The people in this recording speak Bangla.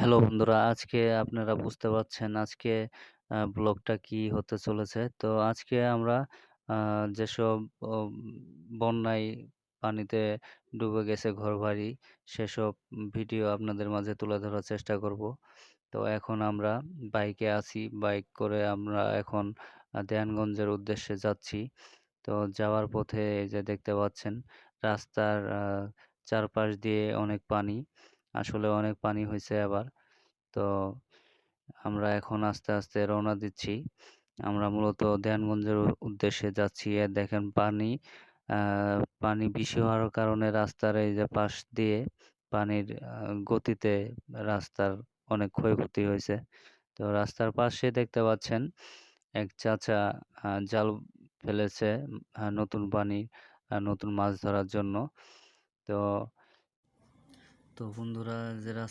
হ্যালো বন্ধুরা, আজকে আপনারা বুঝতে পারছেন আজকে ব্লগটা কি হতে চলেছে। তো আজকে আমরা আ যেসব অম বন্যায় পানিতে ডুবে গেছে ঘরবাড়ি, সেসব ভিডিও আপনাদের মাঝে তুলে ধরার চেষ্টা করব। তো এখন আমরা বাইকে আছি। বাইক করে আমরা এখন দেয়ানগঞ্জের উদ্দেশ্যে যাচ্ছি। তো যাওয়ার পথে এই যে দেখতে পাচ্ছেন রাস্তার চারপাশ দিয়ে অনেক পানি। আসলে অনেক পানি হইছে আবার। তো আমরা এখন আস্তে আস্তে রওনা দিচ্ছি। আমরা মূলত দেয়ানগঞ্জের উদ্দেশ্যে যাচ্ছি। দেখেন আ পানি বেশি হওয়ার কারণে রাস্তার এই যে পাশ দিয়ে পানির গতিতে রাস্তার অনেক ক্ষয়ক্ষতি হইছে। তো রাস্তার পাশে দেখতে পাচ্ছেন এক চাচা জাল ফেলেছে নতুন পানি নতুন মাছ ধরার জন্য। তো তো বন্ধুরা যে